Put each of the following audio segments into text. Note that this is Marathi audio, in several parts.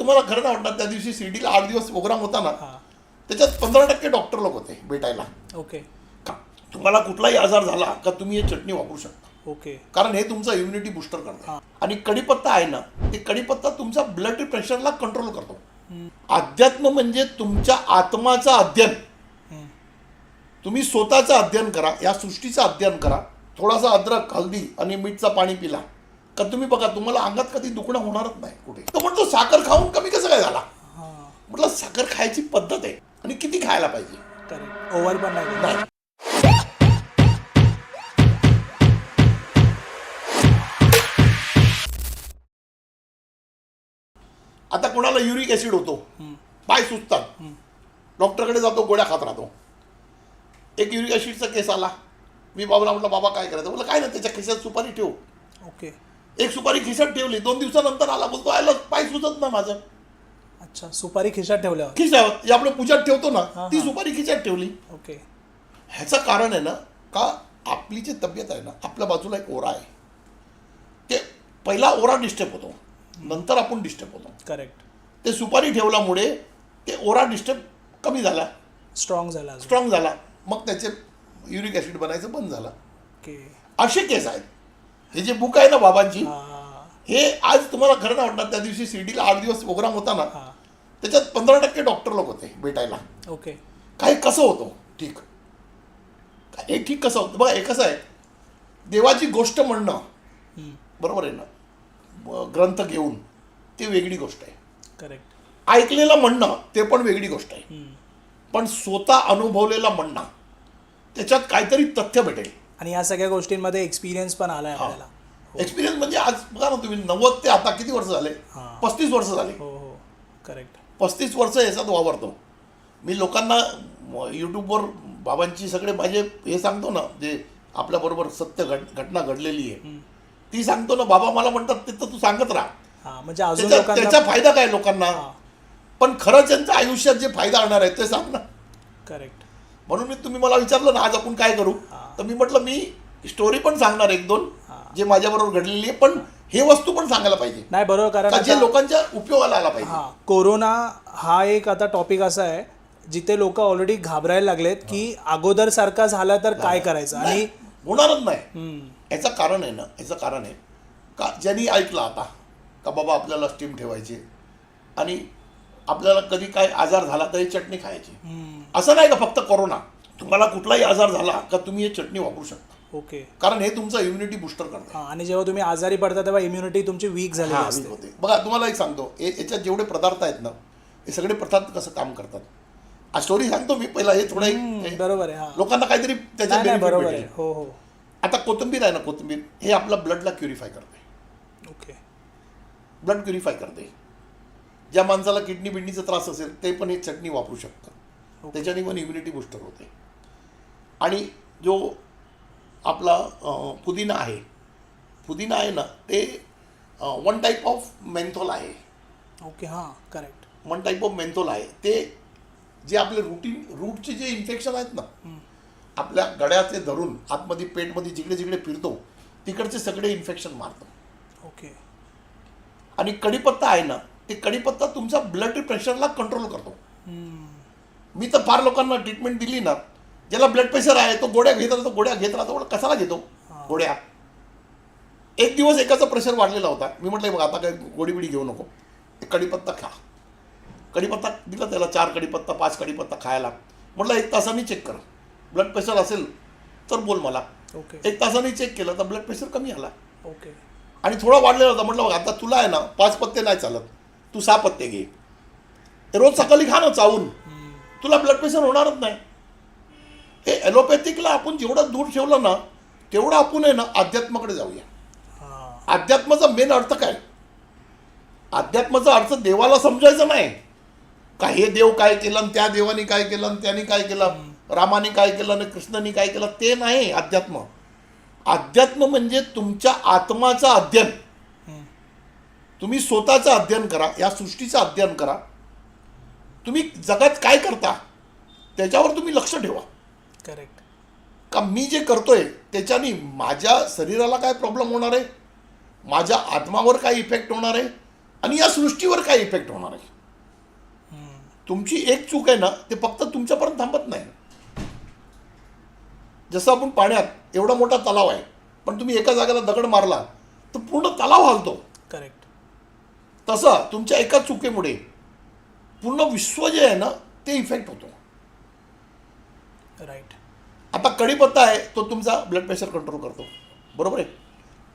तुम्हाला खरं नाही वाटणार, त्या दिवशी शिर्डीला 8 दिवस प्रोग्राम होता ना, हां. त्याच्यात 15% डॉक्टर लोक होते भेटायला. ओके. का तुम्हाला कुठलाही आजार झाला का तुम्ही हे चटणी वापरू शकता, ओके. कारण हे तुमचं इम्युनिटी बुस्टर करतं. हां. आणि कढीपत्ता आहे ना, ते कढीपत्ता तुमचा ब्लड प्रेशरला कंट्रोल करतो. अध्यात्म म्हणजे तुमच्या आत्माचं अध्ययन. तुम्ही स्वतःचं अध्ययन करा, या सृष्टीचं अध्ययन करा. थोडासा अद्रक, हल्दी आणि मीठचं पाणी पिला का तुम्ही बघा तुम्हाला अंगात कधी दुखणं होणारच नाही कुठे. तो म्हणतो साखर खाऊन कमी कसं काय झाला. म्हटलं साखर खायची पद्धत आहे आणि किती खायला पाहिजे. करेक्ट. ओव्हर पण नाही. नाही. आता कोणाला युरिक ऍसिड होतो, पाय सुचतात, डॉक्टरकडे जातो, गोळ्या खात राहतो. एक युरिक ऍसिडचा केस आला, मी बाबाला म्हटलं बाबा काय करायचं. म्हटलं काय ना, त्याच्या खिशात सुपारी ठेव. ओके. एक सुपारी खिशात ठेवली, 2 दिवसानंतर आला, बोलतो आयला पाय सुचत ना माझं. अच्छा, सुपारी खिशात ठेवल्यावर. खिशात जे आपण पूजात ठेवतो ना, ती सुपारी खिशात ठेवली. ओके. ह्याचं कारण आहे ना, का आपली जी तब्येत आहे ना, आपल्या बाजूला एक ओरा आहे. ते पहिला ओरा डिस्टर्ब होतो, नंतर आपण डिस्टर्ब होतो. करेक्ट. ते सुपारी ठेवल्यामुळे ते ओरा डिस्टर्ब कमी झाला, स्ट्रॉंग झाला. मग त्याचे युरिक ऍसिड बनायचं बंद झालं. ओके. असे केस आहेत. हे जे बुक आहे ना बाबांची, हां. हे आज तुम्हाला खरं नाही वाटणार, त्या दिवशी शिर्डीला 8 दिवस प्रोग्राम होता ना, हां. त्याच्यात 15% डॉक्टर लोक होते भेटायला. ओके. काय कसं होतं ठीक, हे ठीक कसं होतं बघा. हे कसं आहे, देवाची गोष्ट म्हणणं बरोबर आहे ना, ग्रंथ घेऊन ती वेगळी गोष्ट आहे. करेक्ट. ऐकलेलं म्हणणं ते पण वेगळी गोष्ट आहे. पण स्वतः अनुभवलेला म्हणणं त्याच्यात काहीतरी तथ्य भेटेल. आणि या सगळ्या गोष्टींमध्ये एक्सपिरियन्स पण आलाय आपल्याला. एक्सपिरियन्स म्हणजे आज बघा ना तुम्ही, 90 ते आता किती वर्ष झाले, 35 वर्ष झाले. हो हो. करेक्ट. 35 वर्ष याच्यात वावरतो मी. लोकांना यूट्यूबवर बाबांची सगळे माझे हे सांगतो ना, जे आपल्याबरोबर सत्य घटना घडलेली आहे ती सांगतो ना. बाबा मला म्हणतात ते तर तू सांगत राहा, म्हणजे अजून त्याचा फायदा काय लोकांना. पण खरंच त्यांच्या आयुष्यात जे फायदा आणणार आहे ते सांग ना. करेक्ट. म्हणून मी तुम्ही मला विचारलं ना आज आपण काय करू, तर मी म्हटलं मी स्टोरी पण सांगणार 1-2 जे माझ्याबरोबर घडलेली आहे, पण हे वस्तू पण सांगायला पाहिजे. नाही बरोबर, कारण जे लोकांच्या उपयोगाला आला पाहिजे. कोरोना हा एक आता टॉपिक असा आहे जिथे लोक ऑलरेडी घाबरायला लागलेत की अगोदर सारखा झाला तर काय करायचं. आणि होणारच नाही. याचं कारण आहे ना, याचं कारण आहे का ज्यांनी ऐकलं आता का बाबा आपल्याला स्टीम ठेवायची आणि आपल्याला कधी काय आजार झाला तर ही चटणी खायची. असं नाही का फक्त कोरोना, तुम्हाला कुठलाही आजार झाला का तुम्ही हे चटणी वापरू शकता. ओके. कारण हे तुमचं इम्युनिटी बुस्टर करतं. आणि जेव्हा तुम्ही आजारी पडता तेव्हा इम्युनिटी तुमची वीक झाली होते. बघा तुम्हाला एक सांगतो, याच्यात जेवढे पदार्थ आहेत ना, हे सगळे पदार्थ कसं काम करतात. स्टोरी सांगतो मी पहिला, हे थोडं बरोबर आहे. लोकांना काहीतरी त्याच्या बरोबर आहे. हो हो. आता कोथिंबीर आहे ना, कोथिंबीर हे आपलं ब्लडला क्युरिफाय करते. ओके. ब्लड क्युरिफाय करते. ज्या माणसाला किडनी बिडनीचा त्रास असेल ते पण ही चटणी वापरू शकतं. त्याच्याने पण इम्युनिटी बुस्टर होते. आणि जो आपला पुदिना आहे ना, ते 1 टाईप ऑफ मेंथॉल आहे. ओके. हां. करेक्ट. 1 टाईप ऑफ मेंथॉल आहे. ते जे आपले रूटचे जे इन्फेक्शन आहेत ना, आपल्या गळ्याचे धरून आतमध्ये पेटमध्ये जिकडे जिकडे फिरतो तिकडचे सगळे इन्फेक्शन मारतो. ओके. आणि कढीपत्ता आहे ना, ते कढीपत्ता तुमचा ब्लड प्रेशरला कंट्रोल करतो. मी तर फार लोकांना ट्रीटमेंट दिली ना, ज्याला ब्लड प्रेशर आहे तो गोळ्या घेत राहतो. कशाला घेतो गोळ्या. एक दिवस एकाचा प्रेशर वाढलेला होता. मी म्हटलं बघा आता काय गोळी बिडी घेऊ नको, कढीपत्ता खा. कढीपत्ता दिला त्याला, 4 कढीपत्ता 5 कढीपत्ता खायला. म्हटलं 1 तासाने चेक कर, ब्लड प्रेशर असेल तर बोल मला. ओके. 1 तासाने चेक केलं तर ब्लड प्रेशर कमी आला. ओके. आणि थोडा वाढलेला होता. म्हटलं बघा आता तुला आहे ना 5 पत्ते नाही चालत, तू 6 पत्ते घे. रोज सकाळी खा ना चावून, तुला ब्लड प्रेशर होणारच नाही. हे ॲलोपॅथिकला आपण जेवढं दूर ठेवलं ना तेवढं आपण आहे ना अध्यात्माकडे जाऊया. अध्यात्माचा मेन अर्थ काय, अध्यात्माचा अर्थ देवाला समजायचं नाही का हे देव काय केलं आणि त्या देवाने काय केलं आणि त्याने काय केलं, रामाने काय केलं आणि कृष्णाने काय केलं, ते नाही अध्यात्म. अध्यात्म म्हणजे तुमच्या आत्माचं अध्ययन. तुम्ही स्वतःचं अध्ययन करा, या सृष्टीचं अध्ययन करा. तुम्ही जगात काय करता त्याच्यावर तुम्ही लक्ष ठेवा. करेक्ट. का मी जे करतोय त्याच्याने माझ्या शरीराला काय प्रॉब्लेम होणार आहे, माझ्या आत्मावर काय इफेक्ट होणार आहे, आणि या सृष्टीवर काय इफेक्ट होणार आहे. तुमची एक चूक आहे ना, ते फक्त तुमच्यापर्यंत थांबत नाही. जसं आपण पाण्यात एवढा मोठा तलाव आहे, पण तुम्ही एका जागेला दगड मारला तर पूर्ण तलाव हलतो. करेक्ट. तसं तुमच्या एका चुकीमुळे पूर्ण विश्व जे आहे ना ते इफेक्ट होतो. राईट. आता कढीपत्ता आहे, तो तुमचा ब्लड प्रेशर कंट्रोल करतो, बरोबर आहे.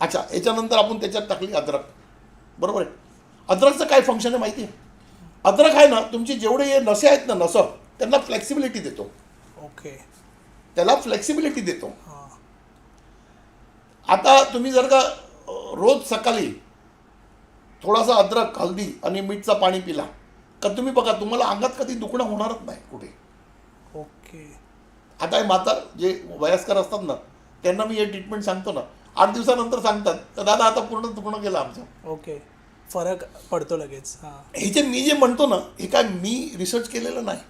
अच्छा, याच्यानंतर आपण त्याच्यात टाकली अद्रक, बरोबर आहे. अद्रकचं काय फंक्शन आहे माहिती आहे? अद्रक आहे ना, तुमचे जेवढे हे नसे आहेत ना, नसं त्यांना फ्लेक्सिबिलिटी देतो. ओके. त्याला फ्लेक्सिबिलिटी देतो. हां. आता तुम्ही जर का रोज सकाळी थोडासा अद्रक, हल्दी आणि मीठचा पाणी पिला का तुम्ही बघा, तुम्हाला अंगात कधी दुखणं होणारच नाही कुठे. ओके. आता हे म्हातार जे वयस्कर असतात ना, त्यांना मी हे ट्रीटमेंट सांगतो ना, 8 दिवसानंतर सांगतात तर दादा आता पूर्ण दुखणं गेलं आमचं. ओके. फरक पडतो लगेच. हां. हे जे मी जे म्हणतो ना, हे काय मी रिसर्च केलेलं नाही.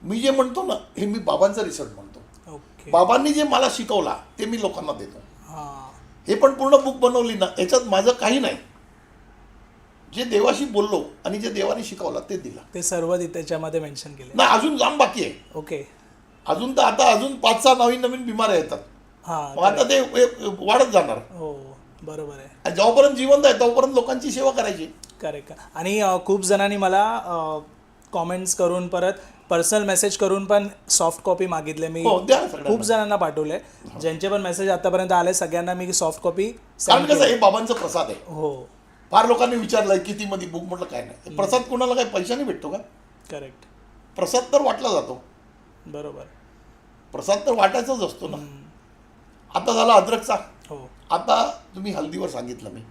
मी जे म्हणतो ना, हे मी बाबांचा रिसर्च म्हणतो. ओके. बाबांनी जे मला शिकवला ते मी लोकांना देतो. हां. हे पण पूर्ण बुक बनवली ना, याच्यात माझं काही नाही. जे देवाशी बोललो आणि जे देवाने शिकवलं ते दिलं. ते सर्व त्याच्यामध्ये मेन्शन केले. ना अजून जाम बाकी आहे. ओके. अजून तर आता अजून 5-6 नवीन बिमाऱ्या येतात. हां. मग आता ते वाढत जाणार. हो, बरोबर आहे. आणि जेव्हापर्यंत जिवंत आहे तोपर्यंत लोकांची सेवा करायची. करेक्ट. आणि खूप जणांनी मला कॉमेंट्स करून परत पर्सनल मेसेज करून पण सॉफ्ट कॉपी मागितले. मी हो, द्या ना सगळ्यांना. खूप जणांना पाठवले. ज्यांचे पण मेसेज आतापर्यंत आले सगळ्यांना मी सॉफ्ट कॉपी कारण कसं हे बाबांचा प्रसाद आहे. हो. फार लोकांनी विचारलंय किती मध्ये बुक, म्हटलं काय नाही. प्रसाद कोणाला काय पैशाने भेटतो का? करेक्ट. प्रसाद तर वाटला जातो. बरोबर. प्रसाद तर वाटायचाच असतो ना. आता झाला अद्रकचा. हो. आता तुम्ही हल्दीवर सांगितलं मी.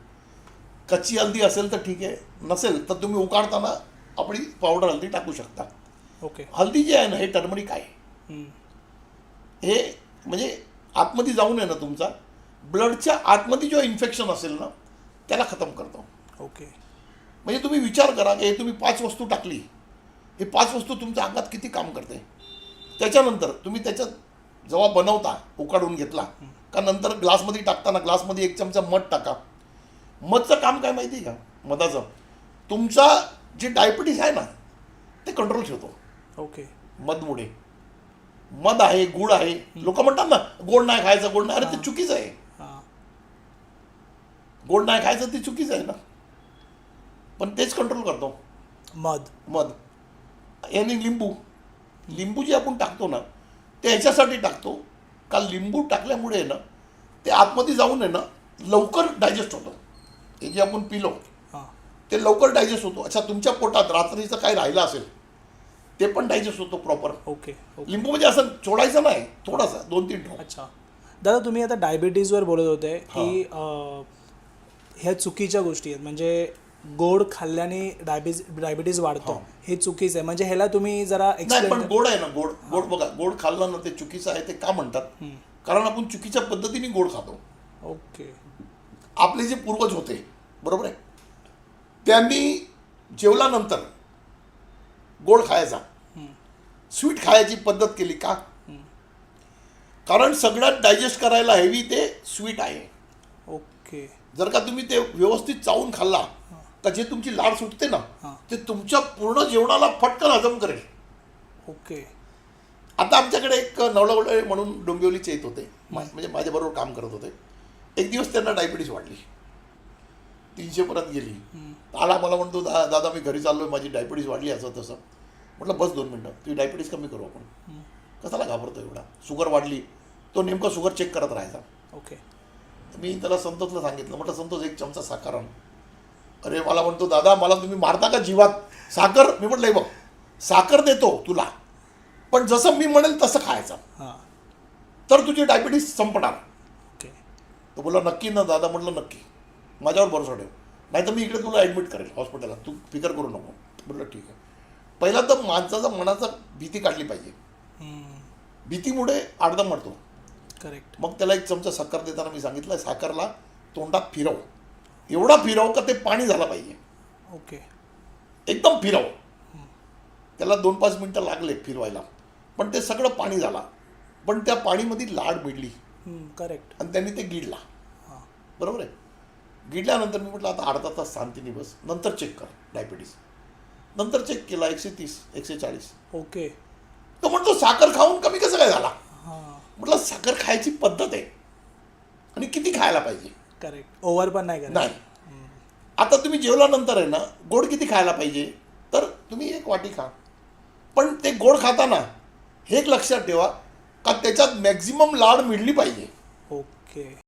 कच्ची हल्दी असेल तर ठीक आहे, नसेल तर तुम्ही उकाळताना आपली पावडर हल्दी टाकू शकता. ओके. हल्दी जे आहे ना, हे टर्मरिक आहे. हम्म. हे म्हणजे आतमध्ये जाऊन आहे ना, तुमचा ब्लडच्या आतमध्ये जो इन्फेक्शन असेल ना त्याला खतम करतो. ओके. म्हणजे तुम्ही विचार करा की हे तुम्ही 5 वस्तू टाकली, हे 5 वस्तू तुमच्या अंगात किती काम करते. त्याच्यानंतर तुम्ही त्याच्यात जेव्हा बनवता, उकाडून घेतला का नंतर ग्लासमध्ये टाकताना ग्लासमध्ये 1 चमचा मध टाका. मधचं काम काय माहिती आहे का? मधाचं तुमचा जे डायबिटीस आहे ना ते कंट्रोल ठेवतो. ओके. मधमुळे. मध आहे, गुळ आहे. लोक म्हणतात ना गोड नाही खायचं, गोड नाही. अरे ते चुकीचं आहे. हां. गोड नाही खायचं ते चुकीचं आहे ना, पण तेच कंट्रोल करतो मध. मध. याने लिंबू जे आपण टाकतो ना ते ह्याच्यासाठी टाकतो का लिंबू टाकल्यामुळे आहे ना ते आतमध्ये जाऊन आहे ना लवकर डायजेस्ट होतं. हे जे आपण पिलो हां. ते लवकर डायजेस्ट होतो. अच्छा, तुमच्या पोटात रात्रीचं काय राहिलं असेल ते पण डायजेस्ट होतो प्रॉपर. ओके. ओके. लिंबू म्हणजे असं सोडायचं नाही, थोडासा 2-3 ड्रॉप. अच्छा. दादा, तुम्ही आता डायबिटीजवर बोलत होते की ह्या चुकीच्या गोष्टी आहेत. म्हणजे गोड खाल्ल्याने डायबिटीज वाढतो, हे चुकीचं आहे. म्हणजे ह्याला तुम्ही जरा नाही, पण एक्सप्लेन. गोड आहे ना, गोड बघा, गोड खाल्लं ना ते चुकीचं आहे. ते का म्हणतात? कारण आपण चुकीच्या पद्धतीने गोड खातो. ओके. आपले जे पूर्वज होते, बरोबर आहे, त्यांनी जेवल्यानंतर गोड खायचा, स्वीट खायची पद्धत केली का? कारण सगळ्यात डायजेस्ट करायला हेवी ते स्वीट आहे. ओके. जर का तुम्ही ते व्यवस्थित चावून खाल्ला तर जे तुमची लाळ सुटते ना ते तुमच्या पूर्ण जेवणाला फटकन हजम करेल. ओके. आता आमच्याकडे एक नवलागोळे म्हणून डोंबिवलीचे येत होते, म्हणजे माझ्याबरोबर काम करत होते. एक दिवस त्यांना डायबिटीस वाढली, 300 पर्यंत गेली. आला, मला म्हणतो दादा मी घरी चाललोय, माझी डायबिटीस वाढली असं तसं. म्हटलं बस 2 मिनटं, तुझी डायबिटीस कमी करू आपण. कशाला घाबरतो एवढा? शुगर वाढली, तो नेमका शुगर चेक करत राहायचा. ओके. मी त्याला संतोषला सांगितलं, म्हटलं संतोष 1 चमचा साखर आण. अरे मला म्हणतो दादा मला तुम्ही मारता का जीवात? साखर? मी म्हटलं हे बघ, साखर देतो तुला, पण जसं मी म्हणेल तसं खायचं, हां. तर तुझी डायबिटीस संपणार. ओके. तो बोला नक्की ना दादा? म्हटलं नक्की, माझ्यावर भरोसा ठेव, नाही तर मी इकडे तुला ॲडमिट करेल हॉस्पिटलला, तू फिकर करू नको. म्हटलं ठीक आहे. पहिला तर माणसाचा मनाचा भीती काढली पाहिजे. भीतीमुळे अर्धा मरतो. करेक्ट. मग त्याला 1 चमचा साखर देताना मी सांगितलं साखरला तोंडात फिरव, एवढा फिरव का ते पाणी झालं पाहिजे. ओके. एकदम फिरव. त्याला 2-5 मिनटं लागले फिरवायला, पण ते सगळं पाणी झाला. पण त्या पाणीमध्ये लाड मिळली करेक्ट. आणि त्यांनी ते गिळला. बरोबर आहे. गिळल्यानंतर मी म्हटलं आता अर्धा तास शांतीने बस, नंतर चेक कर डायबिटीस. नंतर चेक केला 130 140. ओके. तो म्हणतो साखर खाऊन कमी कसं काय झाला. हां. म्हटलं साखर खायची पद्धत आहे आणि किती खायला पाहिजे. करेक्ट. ओव्हर पण नाही करायचं. नाही. आता तुम्ही जेवल्यानंतर आहे ना गोड किती खायला पाहिजे, तर तुम्ही 1 वाटी खा. पण ते गोड खाताना हे एक लक्षात ठेवा का त्याच्यात मॅक्झिमम लाड मिळली पाहिजे. ओके.